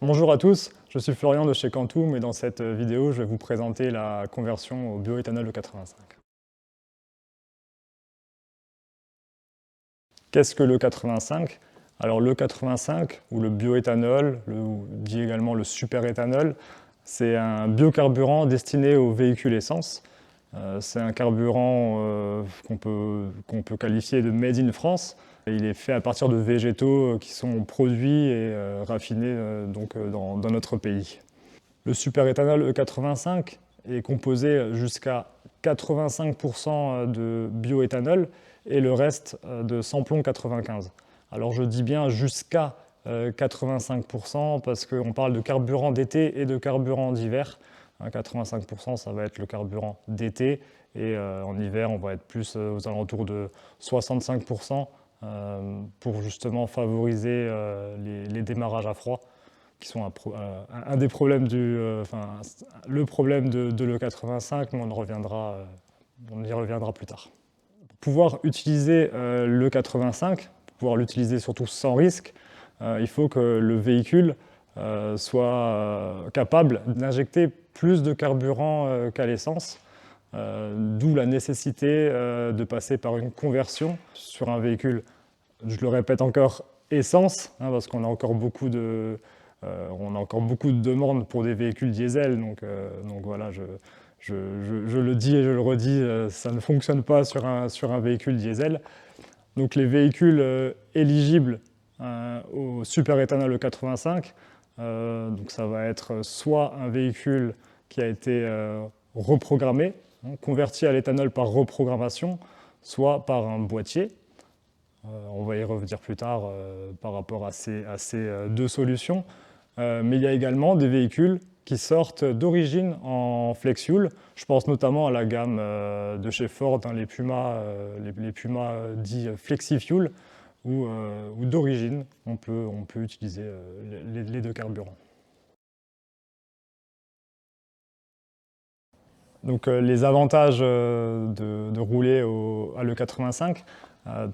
Bonjour à tous, je suis Florian de chez Quantum et dans cette vidéo, je vais vous présenter la conversion au bioéthanol E85. Qu'est-ce que l'E85? Alors l'E85, ou le bioéthanol, dit également le superéthanol, c'est un biocarburant destiné aux véhicules essence. C'est un carburant qu'on peut qualifier de made in France. Il est fait à partir de végétaux qui sont produits et raffinés dans notre pays. Le superéthanol E85 est composé jusqu'à 85% de bioéthanol et le reste de samplon 95. Alors je dis bien jusqu'à 85% parce qu'on parle de carburant d'été et de carburant d'hiver. 85% ça va être le carburant d'été et en hiver on va être plus aux alentours de 65% pour justement favoriser les démarrages à froid qui sont un des problèmes le problème de l'E85, mais on y reviendra plus tard. Pour pouvoir utiliser l'E85, pour pouvoir l'utiliser surtout sans risque, il faut que le véhicule soit capable d'injecter plus de carburant qu'à l'essence, d'où la nécessité de passer par une conversion sur un véhicule, je le répète encore, essence, parce qu'on a encore beaucoup de demandes pour des véhicules diesel, donc voilà, je le dis et je le redis, ça ne fonctionne pas sur un véhicule diesel. Donc les véhicules éligibles au superéthanol E85, donc ça va être soit un véhicule qui a été reprogrammé, converti à l'éthanol par reprogrammation, soit par un boîtier. On va y revenir plus tard par rapport à ces deux solutions. Mais il y a également des véhicules qui sortent d'origine en flex fuel. Je pense notamment à la gamme de chez Ford, les Puma dits flexi fuel, où d'origine on peut utiliser les deux carburants. Donc les avantages de rouler à l'E85,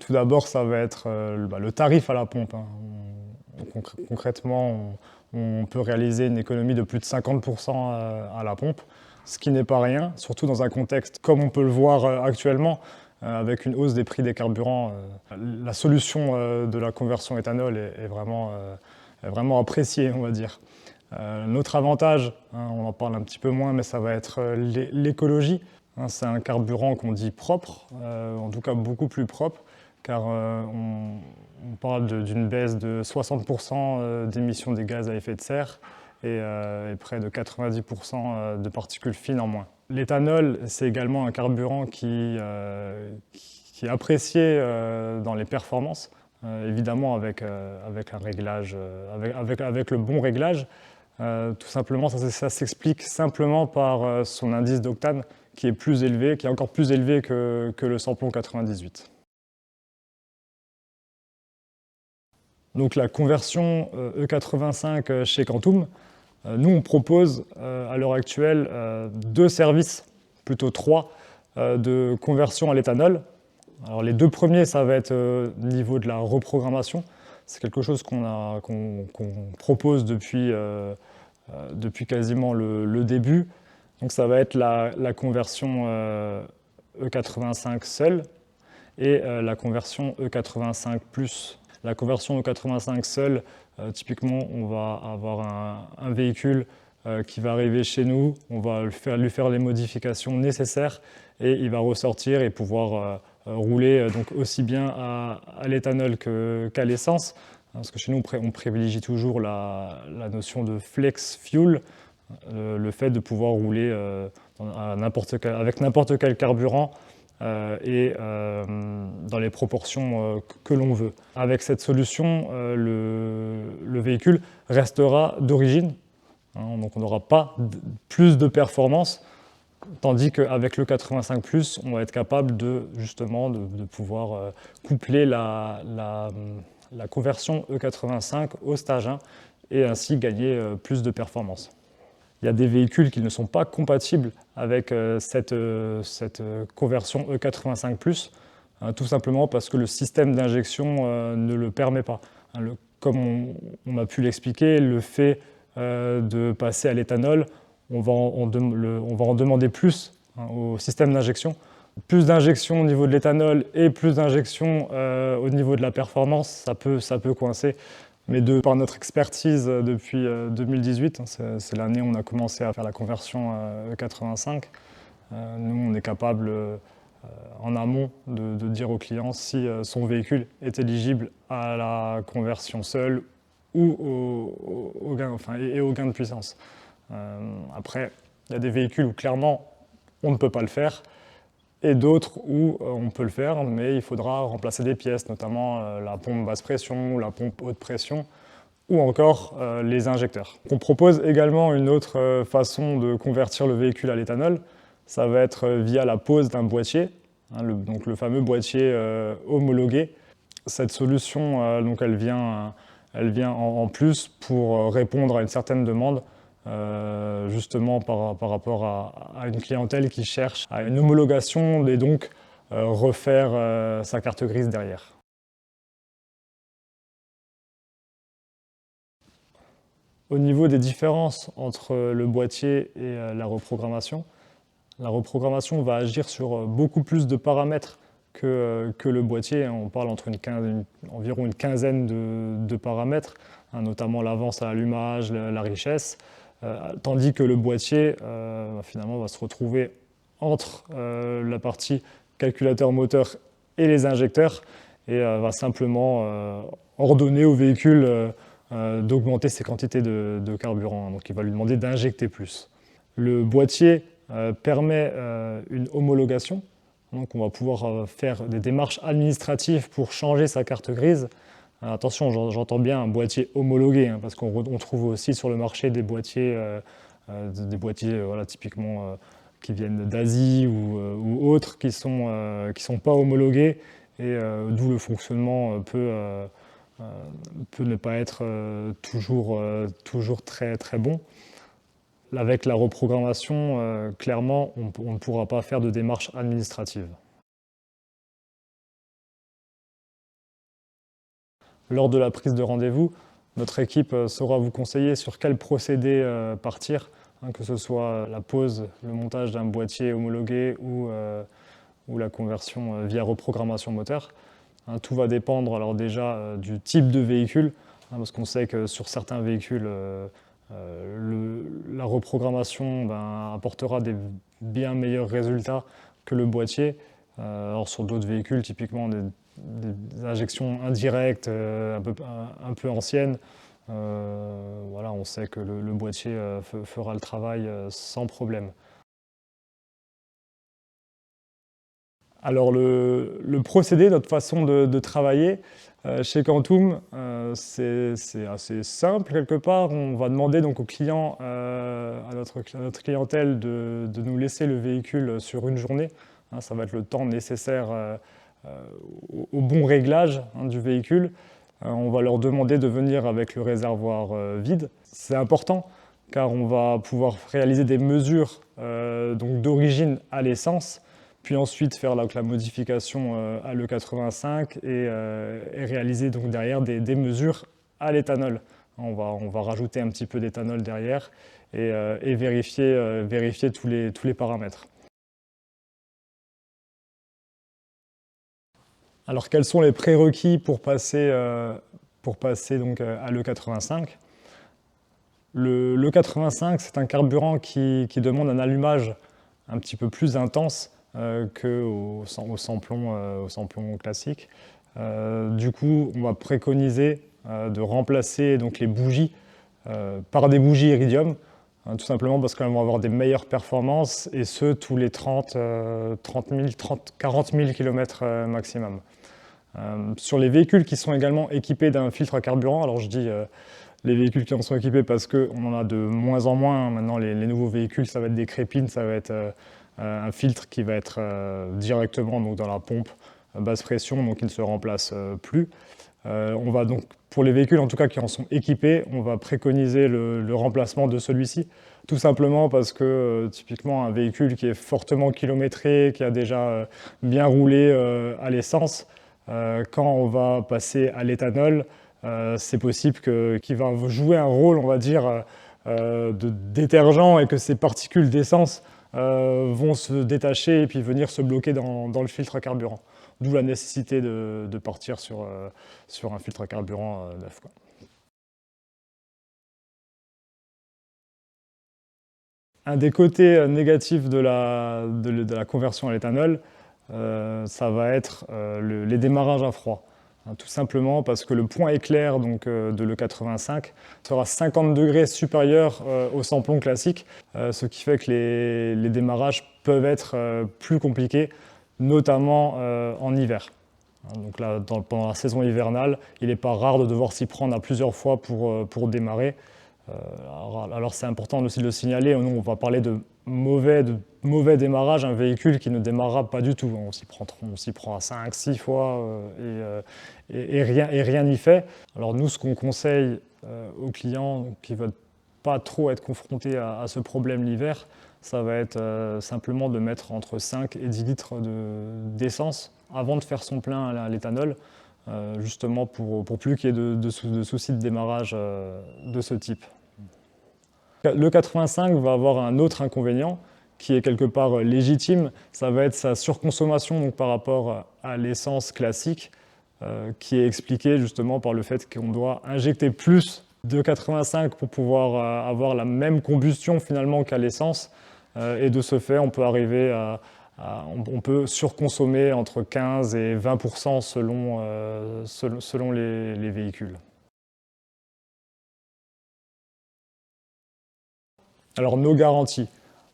tout d'abord ça va être le tarif à la pompe. Concrètement, on peut réaliser une économie de plus de 50% à la pompe, ce qui n'est pas rien, surtout dans un contexte comme on peut le voir actuellement, avec une hausse des prix des carburants. La solution de la conversion éthanol est vraiment appréciée, on va dire. Notre avantage, on en parle un petit peu moins, mais ça va être l'écologie. C'est un carburant qu'on dit propre, en tout cas beaucoup plus propre, car on parle d'une baisse de 60% d'émissions des gaz à effet de serre et près de 90% de particules fines en moins. L'éthanol, c'est également un carburant qui est apprécié dans les performances, évidemment avec un réglage, avec le bon réglage. Tout simplement, ça s'explique simplement par son indice d'octane qui est plus élevé, qui est encore plus élevé que le samplon 98. Donc la conversion E85 chez Quantum, nous on propose à l'heure actuelle deux services, plutôt trois, de conversion à l'éthanol. Alors les deux premiers, ça va être au niveau de la reprogrammation. C'est quelque chose qu'on propose depuis quasiment le début. Donc ça va être la conversion E85 seule et la conversion E85+. La conversion E85 seule, typiquement, on va avoir un véhicule qui va arriver chez nous, on va lui faire les modifications nécessaires et il va ressortir et pouvoir rouler donc aussi bien à l'éthanol qu'à l'essence. Parce que chez nous, on privilégie toujours la notion de flex fuel, le fait de pouvoir rouler avec n'importe quel carburant et dans les proportions que l'on veut. Avec cette solution, le véhicule restera d'origine, donc on n'aura pas plus de performance, tandis qu'avec le 85+, on va être capable de pouvoir coupler la conversion E85 au stage 1 et ainsi gagner plus de performance. Il y a des véhicules qui ne sont pas compatibles avec cette conversion E85+, tout simplement parce que le système d'injection ne le permet pas. Comme on a pu l'expliquer, le fait de passer à l'éthanol, on va en demander plus au système d'injection. Plus d'injection au niveau de l'éthanol et plus d'injection au niveau de la performance, ça peut coincer. Mais par notre expertise depuis 2018, c'est l'année où on a commencé à faire la conversion E85, nous on est capable en amont de dire au client si son véhicule est éligible à la conversion seule ou au gain, et au gain de puissance. Après, il y a des véhicules où clairement on ne peut pas le faire, et d'autres où on peut le faire, mais il faudra remplacer des pièces, notamment la pompe basse pression ou la pompe haute pression, ou encore les injecteurs. On propose également une autre façon de convertir le véhicule à l'éthanol, ça va être via la pose d'un boîtier, donc le fameux boîtier homologué. Cette solution, donc elle vient en plus pour répondre à une certaine demande, justement par rapport à une clientèle qui cherche à une homologation et donc refaire sa carte grise derrière. Au niveau des différences entre le boîtier et la reprogrammation va agir sur beaucoup plus de paramètres que le boîtier. On parle entre environ une quinzaine de paramètres, notamment l'avance à l'allumage, la richesse, tandis que le boîtier finalement va se retrouver entre la partie calculateur moteur et les injecteurs et va simplement ordonner au véhicule d'augmenter ses quantités de carburant. Donc il va lui demander d'injecter plus. Le boîtier permet une homologation. Donc on va pouvoir faire des démarches administratives pour changer sa carte grise. Attention, j'entends bien un boîtier homologué, parce qu'on trouve aussi sur le marché des boîtiers voilà, typiquement qui viennent d'Asie ou autres, qui sont pas homologués, et d'où le fonctionnement peut ne pas être toujours très, très bon. Avec la reprogrammation, clairement, on ne pourra pas faire de démarche administrative. Lors de la prise de rendez-vous, notre équipe saura vous conseiller sur quel procédé partir, que ce soit la pose, le montage d'un boîtier homologué ou la conversion via reprogrammation moteur. Tout va dépendre alors déjà du type de véhicule, parce qu'on sait que sur certains véhicules, la reprogrammation apportera des bien meilleurs résultats que le boîtier. Alors sur d'autres véhicules, typiquement des injections indirectes un peu anciennes, voilà, on sait que le boîtier fera le travail sans problème. Alors le procédé, notre façon de travailler chez Quantum, c'est assez simple quelque part. On va demander donc au client, à notre clientèle de nous laisser le véhicule sur une journée. Ça va être le temps nécessaire au bon réglage du véhicule. On va leur demander de venir avec le réservoir vide. C'est important car on va pouvoir réaliser des mesures donc d'origine à l'essence, puis ensuite faire la modification à l'E85 et réaliser donc derrière des mesures à l'éthanol. On va rajouter un petit peu d'éthanol derrière et vérifier tous les paramètres. Alors quels sont les prérequis pour passer donc à l'E85 ? l'E85, c'est un carburant qui demande un allumage un petit peu plus intense qu'au samplon classique. Du coup, on va préconiser de remplacer donc, les bougies par des bougies iridium, tout simplement parce qu'elles vont avoir des meilleures performances, et ce, tous les 40 000 km maximum. Sur les véhicules qui sont également équipés d'un filtre à carburant, alors je dis les véhicules qui en sont équipés parce qu'on en a de moins en moins. Maintenant, les nouveaux véhicules, ça va être des crépines, ça va être un filtre qui va être directement donc, dans la pompe basse pression, donc il ne se remplace plus. On va donc, pour les véhicules en tout cas qui en sont équipés, on va préconiser le remplacement de celui-ci, tout simplement parce que typiquement un véhicule qui est fortement kilométré, qui a déjà bien roulé à l'essence, quand on va passer à l'éthanol, c'est possible qu'il va jouer un rôle, on va dire, de détergent et que ces particules d'essence vont se détacher et puis venir se bloquer dans le filtre à carburant. D'où la nécessité de partir sur un filtre à carburant neuf, quoi. Un des côtés négatifs de la conversion à l'éthanol, ça va être les démarrages à froid. Tout simplement parce que le point éclair donc, de l'E85 sera 50 degrés supérieur au samplon classique, ce qui fait que les démarrages peuvent être plus compliqués, notamment en hiver. Donc là, pendant la saison hivernale, il n'est pas rare de devoir s'y prendre à plusieurs fois pour démarrer. Alors c'est important aussi de le signaler, nous on va parler de mauvais démarrage, un véhicule qui ne démarrera pas du tout. On s'y prend à 5-6 fois et rien n'y fait. Alors nous, ce qu'on conseille aux clients qui ne veulent pas trop être confrontés à ce problème l'hiver, ça va être simplement de mettre entre 5 et 10 litres d'essence avant de faire son plein à l'éthanol, justement pour plus qu'il y ait de soucis de démarrage de ce type. Le 85 va avoir un autre inconvénient qui est quelque part légitime, ça va être sa surconsommation donc, par rapport à l'essence classique, qui est expliquée justement par le fait qu'on doit injecter plus de 85 pour pouvoir avoir la même combustion finalement qu'à l'essence, et de ce fait on peut arriver on peut surconsommer entre 15 et 20% selon les véhicules. Alors nos garanties.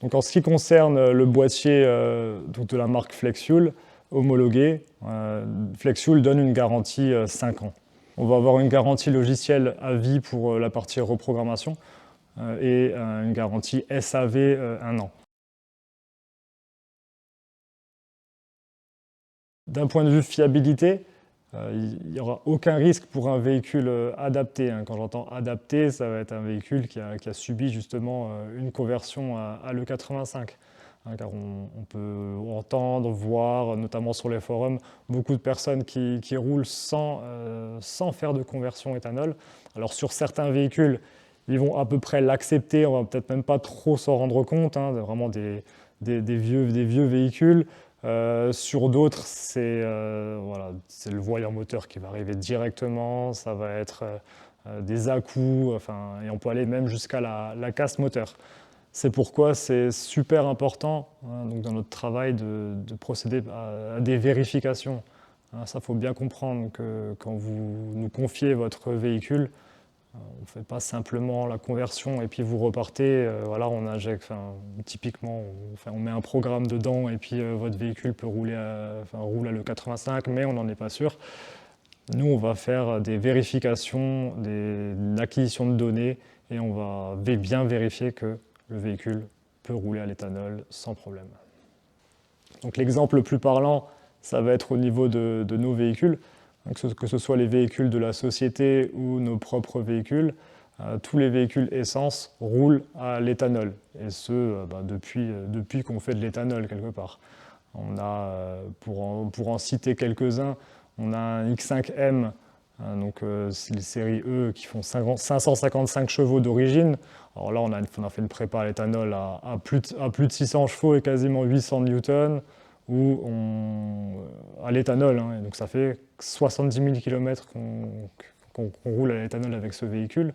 Donc, en ce qui concerne le boîtier donc de la marque Flexfuel homologué, Flexfuel donne une garantie 5 ans. On va avoir une garantie logicielle à vie pour la partie reprogrammation et une garantie SAV 1 an. D'un point de vue fiabilité, il n'y aura aucun risque pour un véhicule adapté. Quand j'entends adapté, ça va être un véhicule qui a subi justement une conversion à l'E85. Car on peut entendre, voir, notamment sur les forums, beaucoup de personnes qui roulent sans faire de conversion éthanol. Alors sur certains véhicules, ils vont à peu près l'accepter, on va peut-être même pas trop s'en rendre compte, vraiment des vieux véhicules. Sur d'autres, c'est le voyant moteur qui va arriver directement, ça va être des à-coups, et on peut aller même jusqu'à la casse moteur. C'est pourquoi c'est super important donc dans notre travail de procéder à des vérifications. Ça, il faut bien comprendre que quand vous nous confiez votre véhicule, on ne fait pas simplement la conversion et puis vous repartez, on injecte, typiquement, on met un programme dedans et puis votre véhicule peut roule à l'E85, mais on n'en est pas sûr. Nous, on va faire des vérifications, une acquisition de données et on va bien vérifier que le véhicule peut rouler à l'éthanol sans problème. Donc l'exemple le plus parlant, ça va être au niveau de nos véhicules. Que ce soit les véhicules de la société ou nos propres véhicules, tous les véhicules essence roulent à l'éthanol, et ce depuis qu'on fait de l'éthanol quelque part. On a, pour en citer quelques-uns, on a un X5M, donc c'est les séries E qui font 555 chevaux d'origine. Alors là, on a fait une prépa à l'éthanol à plus de 600 chevaux et quasiment 800 newtons. À l'éthanol, et donc ça fait 70 000 km qu'on roule à l'éthanol avec ce véhicule.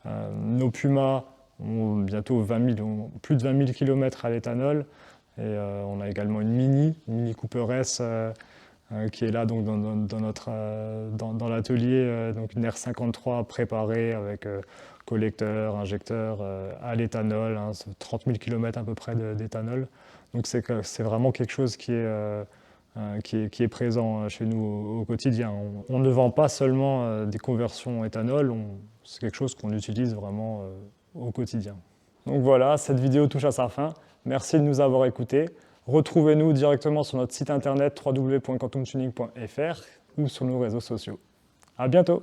Nos Puma ont bientôt plus de 20 000 km à l'éthanol, et on a également une Mini Cooper S qui est là donc, dans l'atelier, donc une R53 préparée avec collecteur, injecteur à l'éthanol, 30 000 km à peu près d'éthanol. Donc c'est vraiment quelque chose qui est présent chez nous au quotidien. On ne vend pas seulement des conversions éthanol, c'est quelque chose qu'on utilise vraiment au quotidien. Donc voilà, cette vidéo touche à sa fin. Merci de nous avoir écoutés. Retrouvez-nous directement sur notre site internet www.quantumtuning.fr ou sur nos réseaux sociaux. À bientôt!